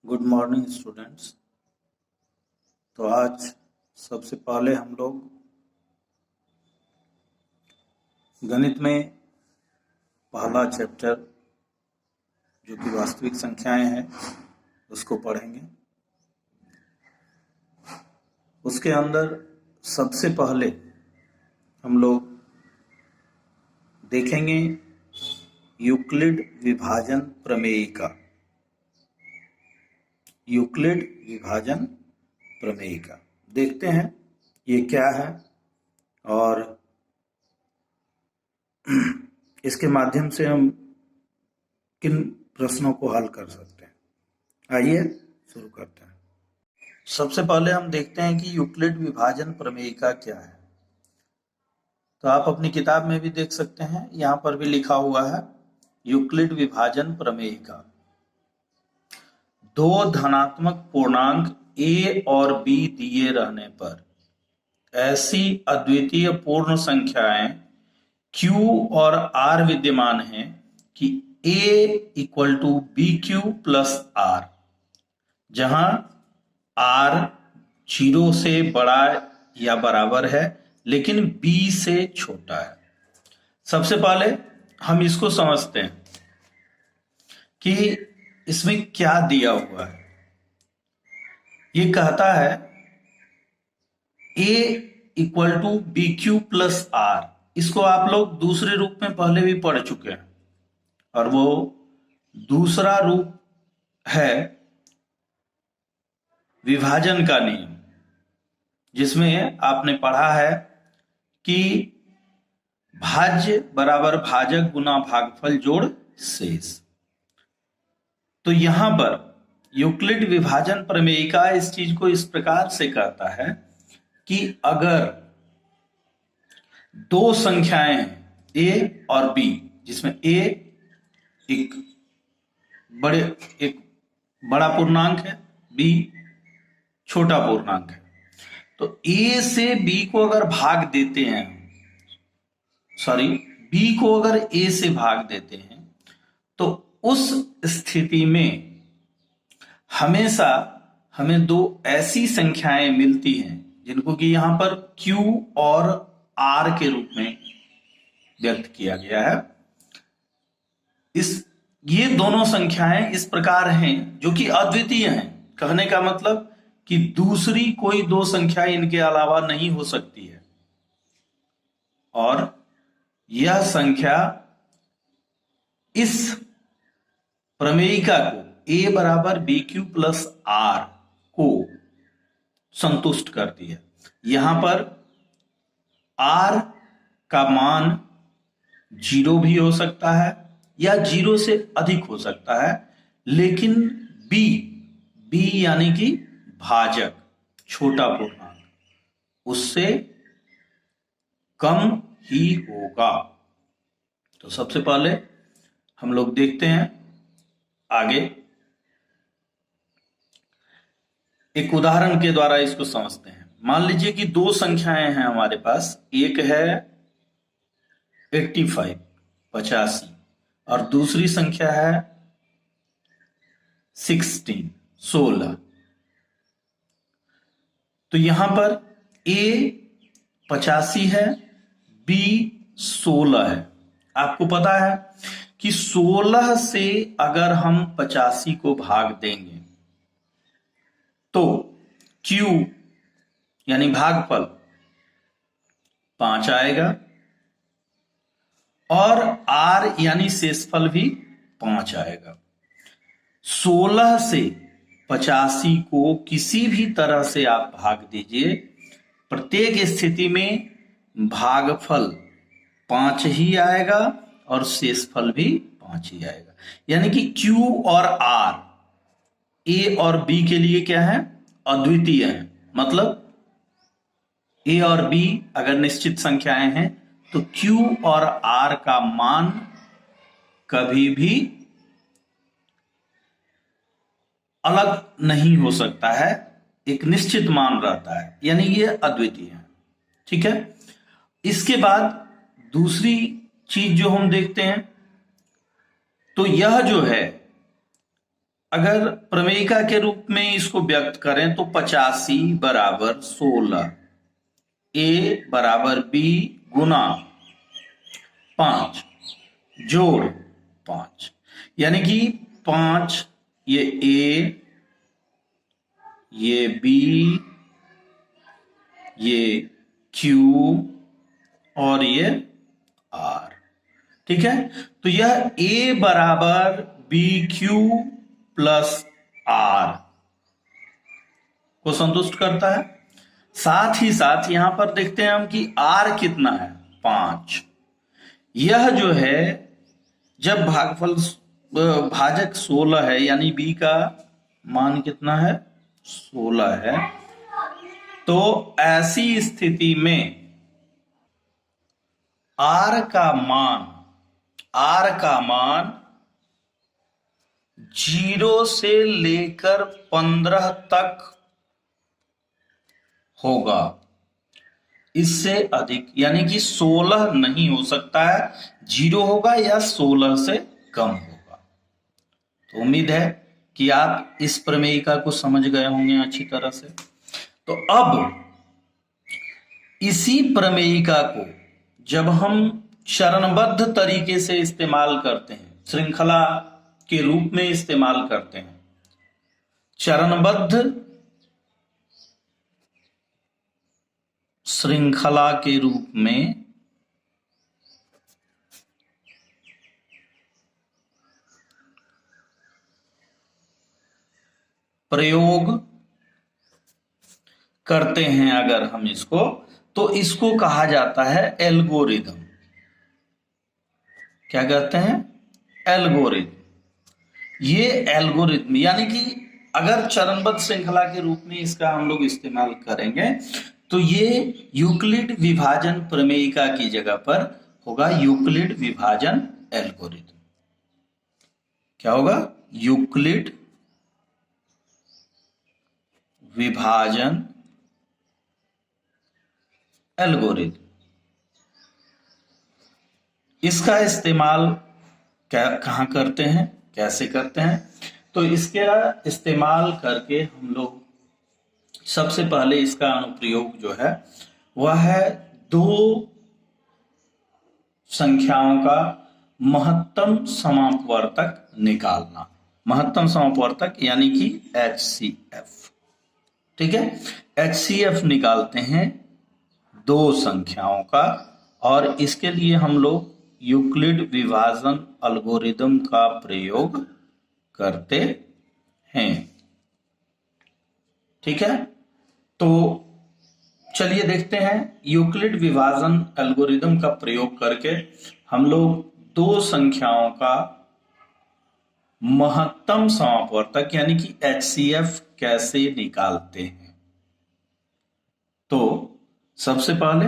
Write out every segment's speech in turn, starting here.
Good morning students. तो आज सबसे पहले हम लोग गणित में पहला चैप्टर जो कि वास्तविक संख्याएं हैं उसको पढ़ेंगे। उसके अंदर सबसे पहले हम लोग देखेंगे यूक्लिड विभाजन प्रमेयिका। यूक्लिड विभाजन प्रमेयिका देखते हैं ये क्या है और इसके माध्यम से हम किन प्रश्नों को हल कर सकते हैं। आइए शुरू करते हैं। सबसे पहले हम देखते हैं कि यूक्लिड विभाजन प्रमेयिका क्या है। तो आप अपनी किताब में भी देख सकते हैं, यहाँ पर भी लिखा हुआ है यूक्लिड विभाजन प्रमेयिका। दो धनात्मक पूर्णांक a और b दिए रहने पर ऐसी अद्वितीय पूर्ण संख्याएं q और r विद्यमान हैं कि a equal to B Q plus R, जहां r 0 से बड़ा या बराबर है लेकिन b से छोटा है। सबसे पहले हम इसको समझते हैं कि इसमें क्या दिया हुआ है। ये कहता है a equal to B Q plus R. इसको आप लोग दूसरे रूप में पहले भी पढ़ चुके हैं और वो दूसरा रूप है विभाजन का नियम, जिसमें आपने पढ़ा है कि भाज्य बराबर भाजक गुना भागफल जोड़ शेष। तो यहां पर यूक्लिड विभाजन प्रमेयिका इस चीज को इस प्रकार से कहता है कि अगर दो संख्याएं हैं a और b, जिसमें a एक बड़ा पूर्णांक है, b छोटा पूर्णांक है, तो a से b को अगर भाग देते हैं, b को अगर a से भाग देते हैं, तो उस स्थिति में हमेशा हमें दो ऐसी संख्याएं मिलती हैं जिनको कि यहां पर q और r के रूप में व्यक्त किया गया है। ये दोनों संख्याएं इस प्रकार हैं जो कि अद्वितीय हैं। कहने का मतलब कि दूसरी कोई दो संख्या इनके अलावा नहीं हो सकती है, और यह संख्या इस प्रमेयिका को a बराबर बी क्यू प्लस आर को संतुष्ट करती है। यहां पर r का मान 0 भी हो सकता है या 0 से अधिक हो सकता है, लेकिन b यानी कि भाजक छोटा पूर्णांक उससे कम ही होगा। तो सबसे पहले हम लोग देखते हैं आगे, एक उदाहरण के द्वारा इसको समझते हैं। मान लीजिए कि दो संख्याएं हैं हमारे पास, एक है 85 और दूसरी संख्या है 16। तो यहां पर a 85 है, b 16 है। आपको पता है कि 16 से अगर हम 85 को भाग देंगे तो q यानी भागफल 5 आएगा और r यानी शेषफल भी 5 आएगा। 16 से 85 को किसी भी तरह से आप भाग दीजिए, प्रत्येक स्थिति में भागफल 5 ही आएगा और शेषफल भी 5 ही आएगा। यानी कि Q और R A और B के लिए क्या है? अद्वितीय है। मतलब A और B अगर निश्चित संख्याएं हैं तो Q और R का मान कभी भी अलग नहीं हो सकता है, एक निश्चित मान रहता है, यानी ये अद्वितीय है। ठीक है। इसके बाद दूसरी चीज जो हम देखते हैं, तो यह जो है अगर प्रमेयिका के रूप में इसको व्यक्त करें तो 85 बराबर 16, ए बराबर बी गुना 5 जोड़ 5, यानी कि 5 ये ए, ये बी, ये क्यू और ये आर। ठीक है, तो यह ए बराबर बी क्यू प्लस आर को संतुष्ट करता है। साथ ही साथ यहां पर देखते हैं हम कि आर कितना है, 5। यह जो है जब भागफल भाजक 16 है, यानी बी का मान कितना है, 16 है, तो ऐसी स्थिति में आर का मान 0 से लेकर 15 तक होगा, इससे अधिक यानी कि 16 नहीं हो सकता है, 0 होगा या 16 से कम होगा। तो उम्मीद है कि आप इस प्रमेयिका को समझ गए होंगे अच्छी तरह से। तो अब इसी प्रमेयिका को जब हम चरणबद्ध तरीके से इस्तेमाल करते हैं, श्रृंखला के रूप में इस्तेमाल करते हैं, चरणबद्ध श्रृंखला के रूप में प्रयोग करते हैं अगर हम इसको, तो इसको कहा जाता है एल्गोरिदम। क्या कहते हैं, एल्गोरिदम। ये एल्गोरिदम यानी कि अगर चरणबद्ध श्रृंखला के रूप में इसका हम लोग इस्तेमाल करेंगे तो ये यूक्लिड विभाजन प्रमेयिका की जगह पर होगा यूक्लिड विभाजन एल्गोरिदम। क्या होगा, यूक्लिड विभाजन एल्गोरिदम। इसका इस्तेमाल कहाँ करते हैं, कैसे करते हैं, तो इसका इस्तेमाल करके हम लोग सबसे पहले इसका अनुप्रयोग जो है वह है 2 संख्याओं का महत्तम समापवर्तक निकालना। महत्तम समापवर्तक यानी कि HCF। ठीक है, HCF निकालते हैं 2 संख्याओं का, और इसके लिए हम लोग यूक्लिड विभाजन एल्गोरिदम का प्रयोग करते हैं। ठीक है, तो चलिए देखते हैं यूक्लिड विभाजन एल्गोरिदम का प्रयोग करके हम लोग 2 संख्याओं का महत्तम समापवर्तक यानी कि HCF कैसे निकालते हैं। तो सबसे पहले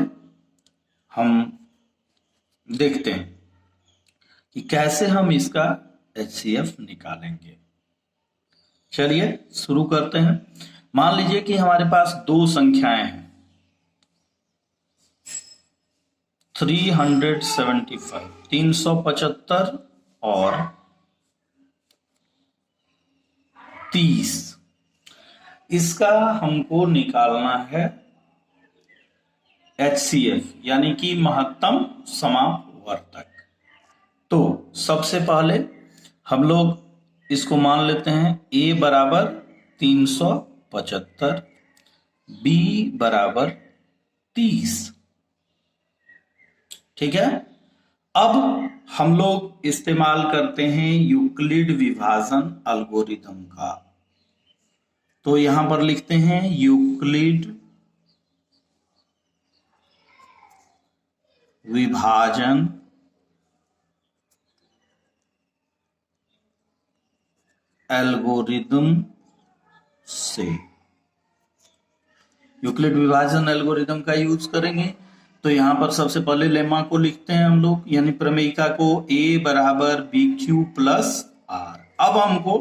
हम देखते हैं कि कैसे हम इसका HCF निकालेंगे। चलिए शुरू करते हैं। मान लीजिए कि हमारे पास 2 संख्याएं हैं, 375 और 30। इसका हमको निकालना है HCF यानी कि महत्तम समापवर्तक। तो सबसे पहले हम लोग इसको मान लेते हैं A बराबर 375, B बराबर 30। ठीक है, अब हम लोग इस्तेमाल करते हैं यूक्लिड विभाजन एल्गोरिदम का। तो यहां पर लिखते हैं यूक्लिड विभाजन एल्गोरिदम से, यूक्लिड विभाजन एल्गोरिदम का यूज करेंगे। तो यहां पर सबसे पहले लेमा को लिखते हैं हम लोग, यानी प्रमेयिका को A बराबर BQ प्लस R। अब हमको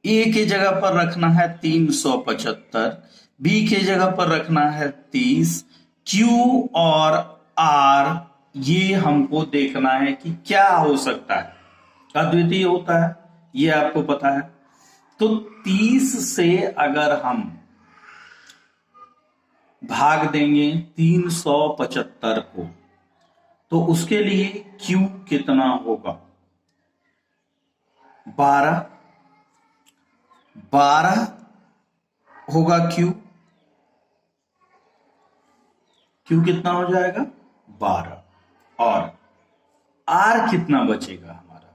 A के जगह पर रखना है 375, B के जगह पर रखना है 30, Q और R ये हमको देखना है कि क्या हो सकता है, अद्वितीय होता है, ये आपको पता है। तो 30 से अगर हम भाग देंगे 375 को, तो उसके लिए Q कितना होगा? 12 होगा Q कितना हो जाएगा? 12। और R कितना बचेगा हमारा?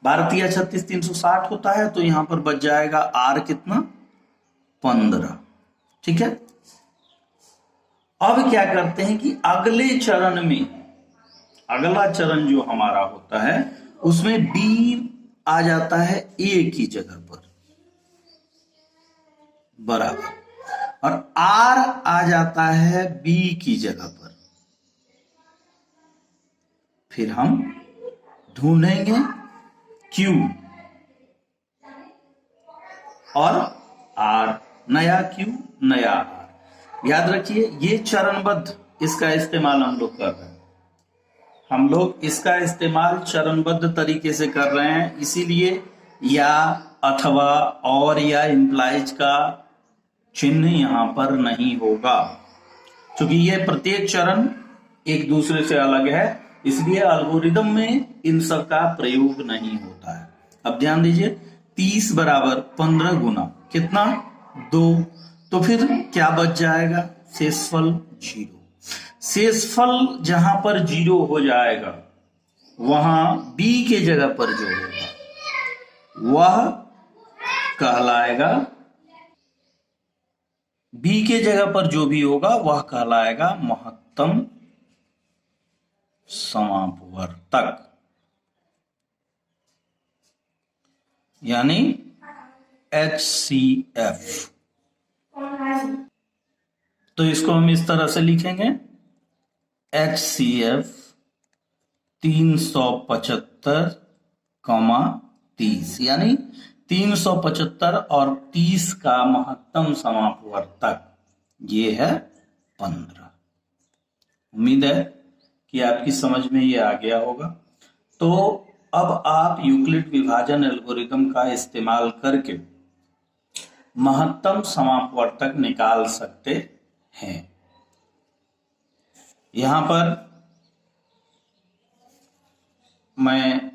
12 तिया 36, 360 होता है, तो यहां पर बच जाएगा R कितना? 15। ठीक है। अब क्या करते हैं कि अगले चरण में, अगला चरण जो हमारा होता है उसमें B आ जाता है A की जगह पर, बराबर, और R आ जाता है B की जगह पर। फिर हम ढूंढेंगे Q और R, नया Q नया R। याद रखिए ये चरणबद्ध इसका इस्तेमाल हम लोग कर रहे हैं, हम लोग इसका इस्तेमाल चरणबद्ध तरीके से कर रहे हैं, इसीलिए या, अथवा, और या इम्प्लाइज का चिन्ह यहां पर नहीं होगा, क्योंकि ये प्रत्येक चरण एक दूसरे से अलग है, इसलिए एल्गोरिदम में इन सब का प्रयोग नहीं होता है। अब ध्यान दीजिए, 30 बराबर 15 गुना कितना? 2। तो फिर क्या बच जाएगा? शेषफल 0। शेषफल जहां पर 0 हो जाएगा, वहां B के जगह पर जो होगा वह कहलाएगा, B के जगह पर जो भी होगा वह कहलाएगा महत्तम समापवर्तक, यानी HCF। तो इसको हम इस तरह से लिखेंगे, HCF 375, 30, यानी 375 और 30 का महत्तम समापवर्तक ये है 15। उम्मीद है कि आपकी समझ में ये आ गया होगा। तो अब आप यूक्लिड विभाजन एल्गोरिदम का इस्तेमाल करके महत्तम समापवर्तक निकाल सकते हैं। यहां पर मैं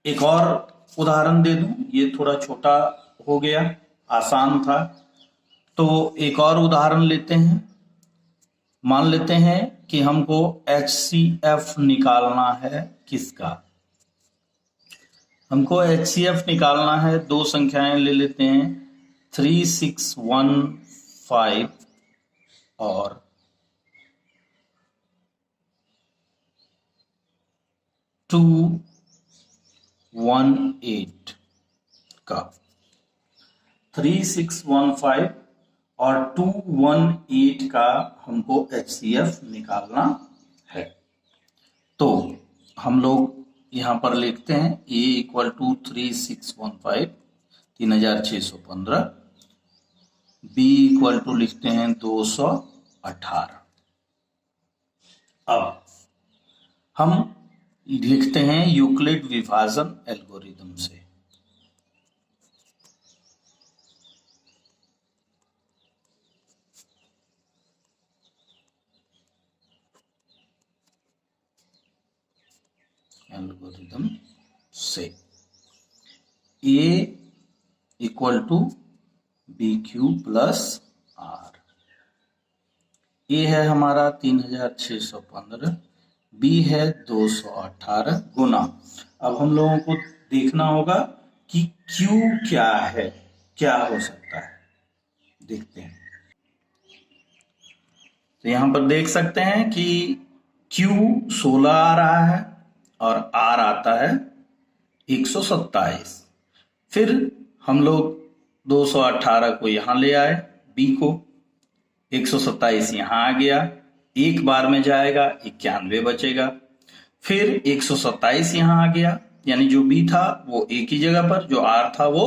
एक और उदाहरण दे दूं, ये थोड़ा छोटा हो गया, आसान था, तो एक और उदाहरण लेते हैं। मान लेते हैं कि हमको HCF निकालना है किसका? हमको HCF निकालना है, दो संख्याएं ले लेते हैं, 3615 और 218 का। 3615 और 218 का हमको HCF निकालना है। तो हम लोग यहां पर लिखते हैं A equal to 3615 3615, B equal to लिखते हैं 218। अब हम लिखते हैं यूक्लिड विभाजन एल्गोरिदम से। एल्गोरिदम से A equal to BQ plus R। A है हमारा 3615, B है 218 गुना। अब हम लोगों को देखना होगा कि Q क्या है, क्या हो सकता है, देखते हैं। तो यहां पर देख सकते हैं कि Q 16 आ रहा है और R आता है 127। फिर हम लोग 218 को यहां ले आए, B को, 127 यहां आ गया, एक बार में जाएगा, 91 बचेगा। फिर 127 यहां आ गया, यानी जो B था वो A की जगह पर, जो R था वो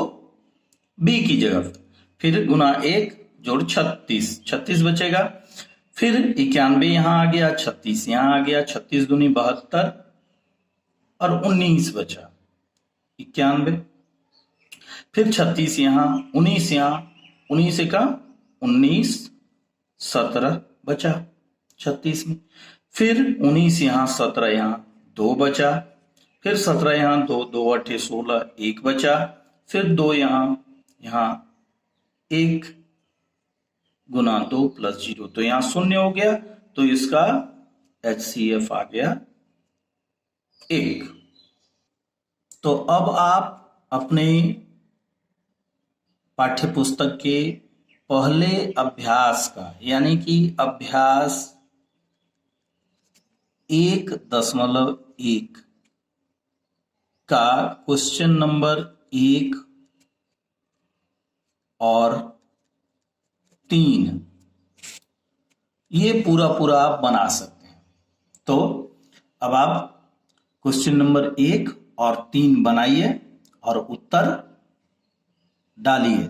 B की जगह पर। फिर गुना 1 जोड़ 36 बचेगा। फिर 91 यहां आ गया, 36 यहां आ गया, 36 दूनी 72 और 19 बचा 91। फिर 36 यहाँ, 19 यहाँ, 19 का 19, 17 बचा 36 में। फिर 19 यहाँ, 17 यहाँ, 2 बचा। फिर 17 यहाँ, 2, 2 8 16, 1 बचा। फिर 2 यहाँ, यहाँ 1 गुना 2 प्लस 0, तो यहाँ 0 हो गया, तो इसका HCF आ गया 1। तो अब आप अपने पाठ्य पुस्तक के पहले अभ्यास का, यानी कि अभ्यास 1.1 का क्वेश्चन नंबर 1 और 3 ये पूरा आप बना सकते हैं। तो अब आप क्वेश्चन नंबर 1 और 3 बनाइए और उत्तर डालिए।